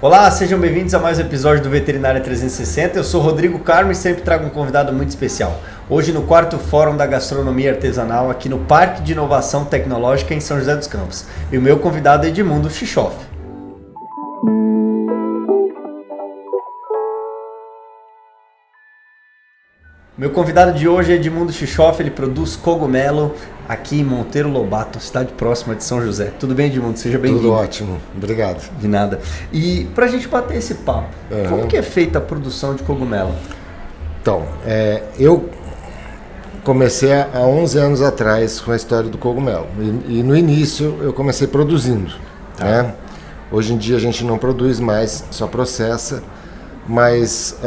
Olá, sejam bem-vindos a mais um episódio do Veterinária 360. Eu sou Rodrigo Carmo e sempre trago um convidado muito especial. Hoje no 4º Fórum da Gastronomia Artesanal aqui no Parque de Inovação Tecnológica em São José dos Campos. E o meu convidado é Edmundo Chichoff. Meu convidado de hoje é Edmundo Chichoff, ele produz cogumelo aqui em Monteiro Lobato, cidade próxima de São José. Tudo bem, Edmundo? Seja bem-vindo. Tudo ótimo, obrigado. De nada. E pra gente bater esse papo, como que é feita a produção de cogumelo? Então, eu comecei há 11 anos atrás com a história do cogumelo. E no início eu comecei produzindo. Né? Hoje em dia a gente não produz mais, só processa. Mas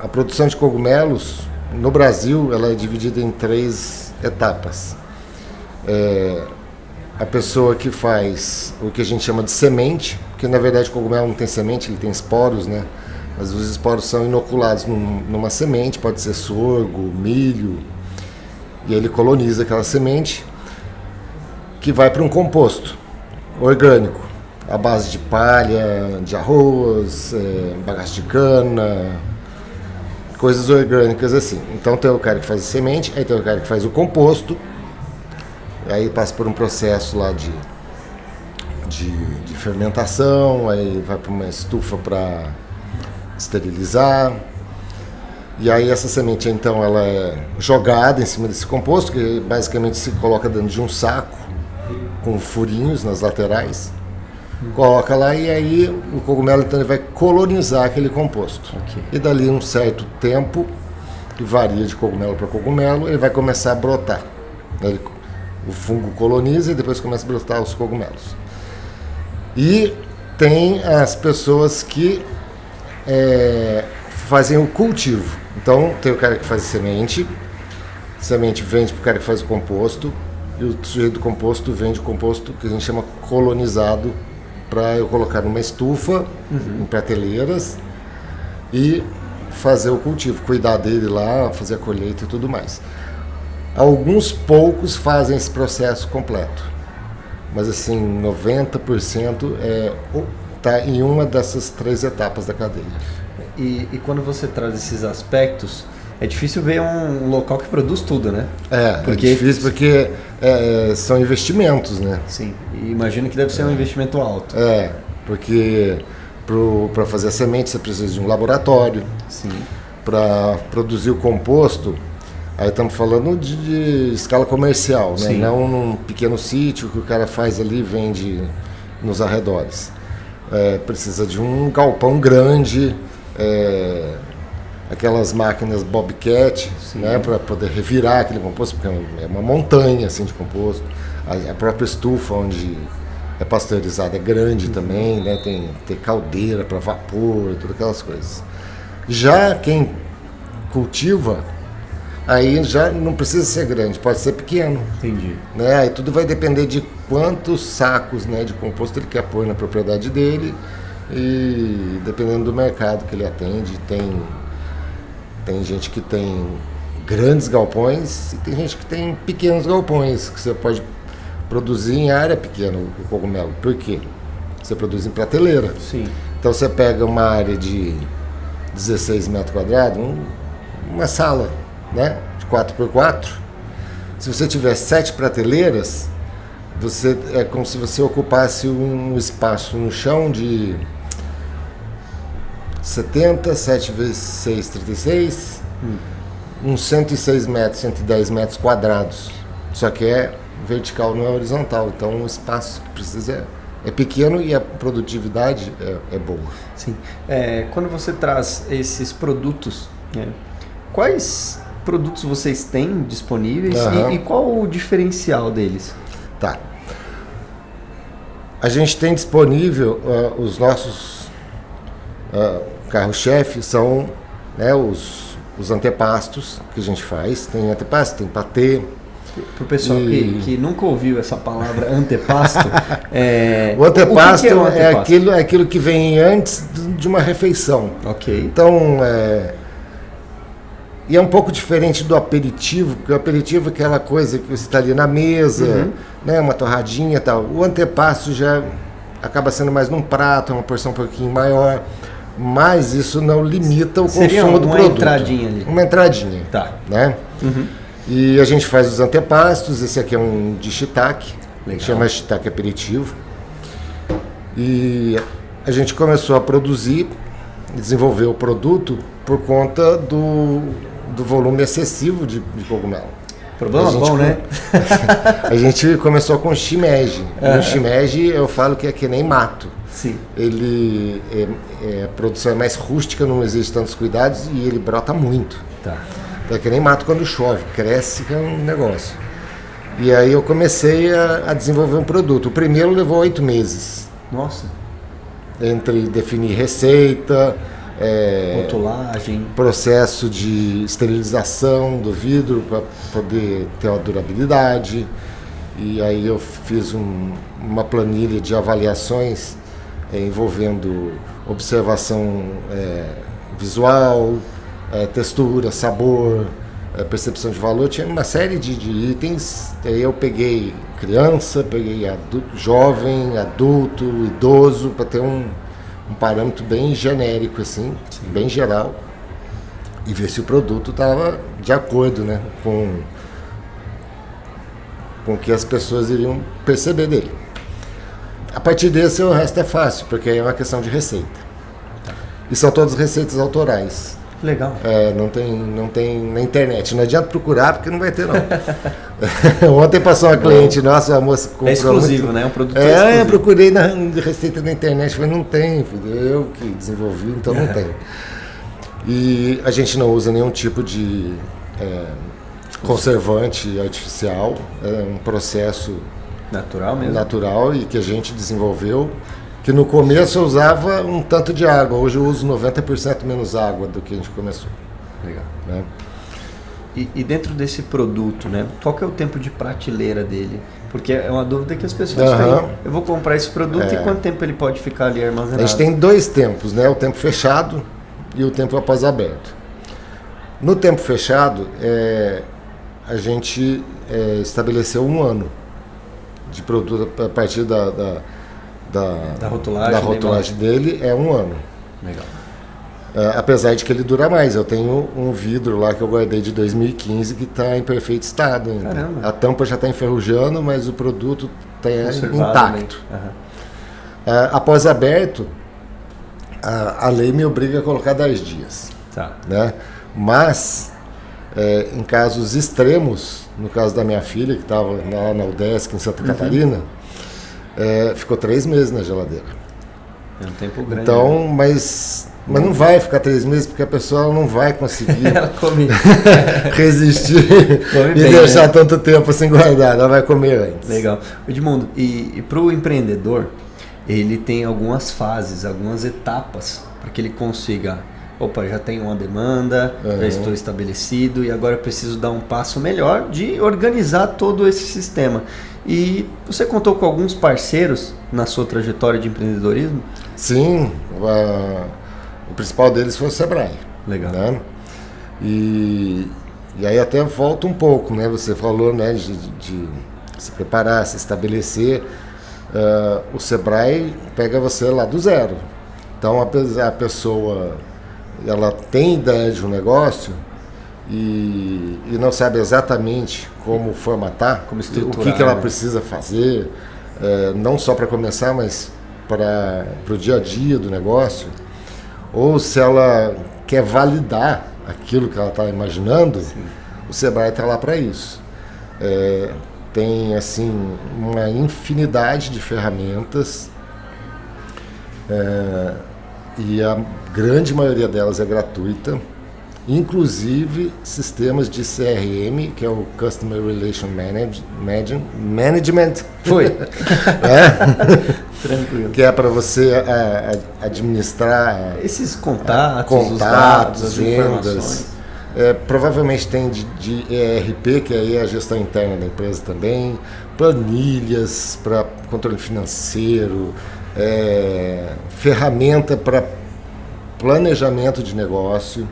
a produção de cogumelos no Brasil ela é dividida em 3 etapas. A pessoa que faz o que a gente chama de semente, porque na verdade o cogumelo não tem semente, ele tem esporos, né? Mas os esporos são inoculados numa semente, pode ser sorgo, milho, e aí ele coloniza aquela semente que vai para um composto orgânico, à base de palha, de arroz, bagaço de cana, coisas orgânicas assim. Então tem o cara que faz a semente, aí tem o cara que faz o composto, aí passa por um processo lá de fermentação, aí vai para uma estufa para esterilizar, e aí essa semente então ela é jogada em cima desse composto, que basicamente se coloca dentro de um saco com furinhos nas laterais, coloca lá e aí o cogumelo então ele vai colonizar aquele composto. E dali um certo tempo, que varia de cogumelo para cogumelo, ele vai começar a brotar. O fungo coloniza e depois começa a brotar os cogumelos. E tem as pessoas que fazem o cultivo. Então tem o cara que faz semente vende para o cara que faz o composto, e o sujeito do composto vende o composto que a gente chama colonizado, para eu colocar numa estufa, em prateleiras, e fazer o cultivo, cuidar dele lá, fazer a colheita e tudo mais. Alguns poucos fazem esse processo completo, mas assim, 90% está em uma dessas 3 etapas da cadeia. E quando você traz esses aspectos, é difícil ver um local que produz tudo, né? É difícil porque são investimentos, né? Sim, e imagino que deve ser um investimento alto. Porque para fazer a semente você precisa de um laboratório. Sim. Para produzir o composto, aí estamos falando de escala comercial, né? Sim. Não num pequeno sítio que o cara faz ali e vende nos arredores. Precisa de um galpão grande, aquelas máquinas Bobcat, né, para poder revirar aquele composto, porque é uma montanha assim, de composto. A própria estufa onde é pasteurizada é grande também, né, tem caldeira para vapor, todas aquelas coisas. Já quem cultiva, aí já não precisa ser grande, pode ser pequeno. Entendi. Né? Aí tudo vai depender de quantos sacos, né, de composto ele quer pôr na propriedade dele, e dependendo do mercado que ele atende. Tem gente que tem grandes galpões e tem gente que tem pequenos galpões, que você pode produzir em área pequena o cogumelo. Por quê? Você produz em prateleira. Sim. Então você pega uma área de 16 metros quadrados, uma sala, né, de 4x4. Se você tiver 7 prateleiras, é como se você ocupasse um espaço no chão de 70, 7 vezes 6, 36, uns 106 metros, 110 metros quadrados. Só que é vertical, não é horizontal. Então o espaço que precisa é pequeno e a produtividade é boa. Sim. Quando você traz esses produtos, quais produtos vocês têm disponíveis e qual o diferencial deles? Tá. A gente tem disponível os nossos carro-chefe são, né, os antepastos que a gente faz. Tem antepasto, tem patê. Para o pessoal que nunca ouviu essa palavra antepasto, o antepasto o que é o antepasto? É aquilo que vem antes de uma refeição. Ok. Então, e é um pouco diferente do aperitivo, porque o aperitivo é aquela coisa que você está ali na mesa, né, uma torradinha e tal. O antepasto já acaba sendo mais num prato, uma porção um pouquinho maior, mas isso não limita o consumo do produto. Uma entradinha ali. Uma entradinha, tá. Né? Uhum. E a gente faz os antepastos, esse aqui é um de shiitake, chama shiitake aperitivo. E a gente começou a produzir, desenvolver o produto por conta do volume excessivo de cogumelo. Problema bom, né? A gente começou com shimeji. O shimeji eu falo que é que nem mato. Sim. Ele a produção é mais rústica, não exige tantos cuidados e ele brota muito. Tá. É que nem mato quando chove, cresce que é um negócio. E aí eu comecei a desenvolver um produto. O primeiro levou 8 meses. Nossa. Entre definir receita, rotulagem, processo de esterilização do vidro para poder ter uma durabilidade. E aí eu fiz uma planilha de avaliações envolvendo observação visual, textura, sabor, percepção de valor. Tinha uma série de itens. Aí eu peguei criança, peguei jovem, adulto, idoso, para ter um parâmetro bem genérico, assim, sim, bem geral, e ver se o produto estava de acordo, né, com o que as pessoas iriam perceber dele. A partir desse, o resto é fácil, porque é uma questão de receita. E são todas receitas autorais. Legal. Não tem na internet. Não adianta procurar, porque não vai ter, não. Ontem passou uma cliente nossa, a moça comprou. É exclusivo, né? Um produto exclusivo. Eu procurei na receita na internet, falei, não tem, filho. Eu que desenvolvi, então não tem. E a gente não usa nenhum tipo de conservante artificial. É um processo natural mesmo. Natural e que a gente desenvolveu. Que no começo eu usava um tanto de água, hoje eu uso 90% menos água do que a gente começou. Legal. Né? E dentro desse produto, né, qual que é o tempo de prateleira dele? Porque é uma dúvida que as pessoas têm. Eu vou comprar esse produto e quanto tempo ele pode ficar ali armazenado? A gente tem 2 tempos, né? O tempo fechado e o tempo após aberto. No tempo fechado, a gente estabeleceu 1 ano de produto a partir da rotulagem dele, é 1 ano. Legal. Apesar de que ele dura mais. Eu tenho um vidro lá que eu guardei de 2015 que está em perfeito estado ainda. Caramba. A tampa já está enferrujando, mas o produto está intacto. Após aberto, a lei me obriga a colocar 10 dias. Tá. Né? Mas, em casos extremos, no caso da minha filha, que estava lá na UDESC, em Santa Catarina, ficou 3 meses na geladeira. É um tempo grande. Então, mas não vai ficar 3 meses, porque a pessoa não vai conseguir resistir e deixar tanto tempo assim guardado. Ela vai comer antes. Legal. Edmundo, e para o empreendedor, ele tem algumas fases, algumas etapas para que ele consiga. Opa, já tenho uma demanda, já estou estabelecido e agora eu preciso dar um passo melhor de organizar todo esse sistema. E você contou com alguns parceiros na sua trajetória de empreendedorismo? Sim, o principal deles foi o Sebrae. Legal. Né? E aí até volta um pouco, né? Você falou, né, de se preparar, se estabelecer. O Sebrae pega você lá do zero. Então a pessoa ela tem ideia de um negócio e não sabe exatamente como formatar, como o que ela precisa fazer, não só para começar, mas para o dia a dia do negócio, ou se ela quer validar aquilo que ela está imaginando. Sim. O Sebrae está lá para isso. Tem assim uma infinidade de ferramentas e a grande maioria delas é gratuita, inclusive sistemas de CRM, que é o Customer Relation Management. Foi. Tranquilo. Que é para você administrar esses contatos, vendas. Provavelmente tem de ERP, que aí é a gestão interna da empresa também, planilhas para controle financeiro, ferramenta para planejamento de negócio,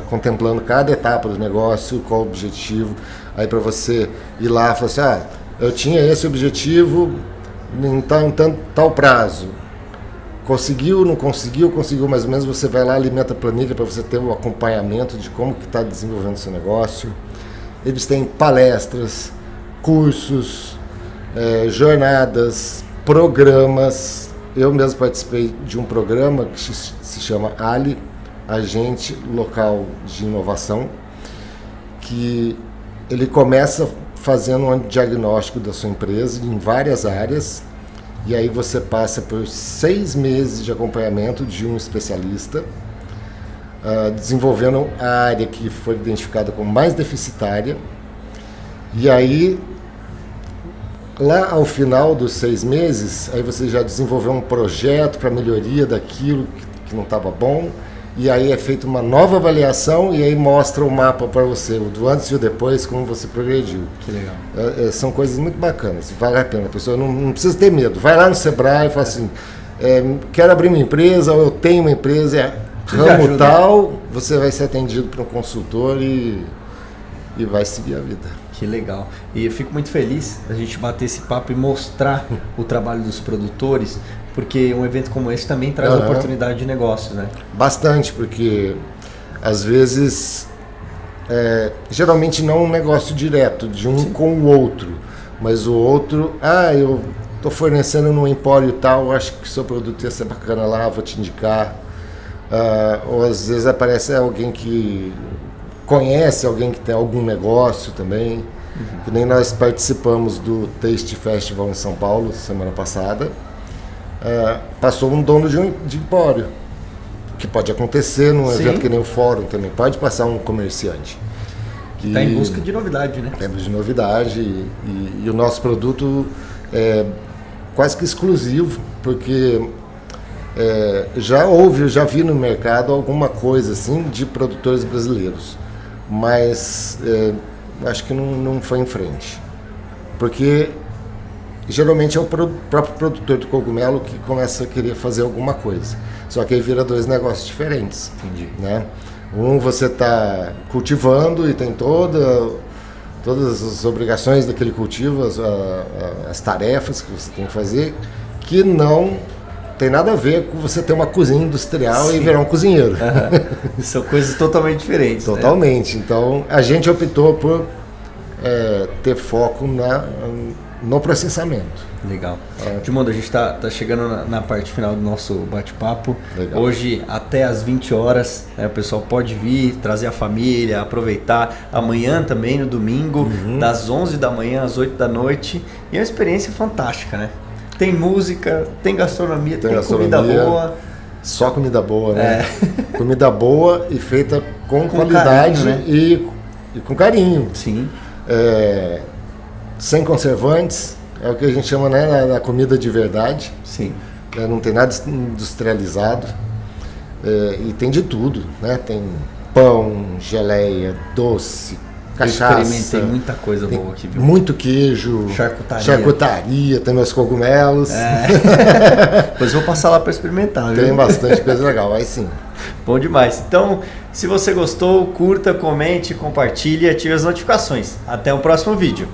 contemplando cada etapa do negócio, qual o objetivo. Aí para você ir lá e falar assim, eu tinha esse objetivo, em tal prazo. Conseguiu, não conseguiu, conseguiu mais ou menos, você vai lá, alimenta a planilha para você ter o acompanhamento de como que está desenvolvendo o seu negócio. Eles têm palestras, cursos, jornadas, programas. Eu mesmo participei de um programa que se chama ALI, Agente Local de Inovação, que ele começa fazendo um diagnóstico da sua empresa em várias áreas, e aí você passa por 6 meses de acompanhamento de um especialista, desenvolvendo a área que foi identificada como mais deficitária, e aí lá ao final dos 6 meses, aí você já desenvolveu um projeto para melhoria daquilo que não estava bom, e aí é feita uma nova avaliação e aí mostra o mapa para você, o do antes e o depois, como você progrediu. Que legal. São coisas muito bacanas, vale a pena. A pessoa não precisa ter medo. Vai lá no Sebrae e fala assim, quero abrir uma empresa, ou eu tenho uma empresa, ramo tal, você vai ser atendido por um consultor e vai seguir a vida. Que legal. E eu fico muito feliz da gente bater esse papo e mostrar o trabalho dos produtores, porque um evento como esse também traz oportunidade de negócio, né? Bastante, porque às vezes, geralmente não um negócio direto de um Sim. com o outro, mas o outro, eu estou fornecendo num empório tal, acho que o seu produto ia ser bacana lá, vou te indicar. Ou às vezes aparece alguém que conhece alguém que tem algum negócio também, que nem nós participamos do Taste Festival em São Paulo semana passada. Passou um dono de empório, que pode acontecer num Sim. evento que nem o Fórum também, pode passar um comerciante. Está em busca de novidade, né? Em busca de novidade e o nosso produto é quase que exclusivo, porque já vi no mercado alguma coisa assim de produtores brasileiros, mas acho que não foi em frente, porque geralmente é o próprio produtor do cogumelo que começa a querer fazer alguma coisa, só que aí vira 2 negócios diferentes. Entendi. Né? Um você está cultivando e tem todas as obrigações daquele cultivo, as tarefas que você tem que fazer, que não tem nada a ver com você ter uma cozinha industrial Sim. e virar um cozinheiro. São coisas totalmente diferentes. Totalmente. Né? Então, a gente optou por ter foco no processamento. Legal. Edmundo, a gente está chegando na parte final do nosso bate-papo. Legal. Hoje, até às 20 horas, né, o pessoal pode vir, trazer a família, aproveitar. Amanhã também, no domingo, das 11 da manhã às 8 da noite. E é uma experiência fantástica, né? Tem música, tem gastronomia, tem comida boa. Só comida boa, né? Comida boa e feita com qualidade, carinho, né? e com carinho. Sim. Sem conservantes, é o que a gente chama, né, da comida de verdade. Sim. Não tem nada industrializado. E tem de tudo, né? Tem pão, geleia, doce, cachaça. Eu experimentei muita coisa boa aqui, viu? Muito queijo, charcutaria, tem meus cogumelos. Depois vou passar lá para experimentar, viu? Tem bastante coisa legal, aí sim. Bom demais. Então, se você gostou, curta, comente, compartilhe e ative as notificações. Até o próximo vídeo.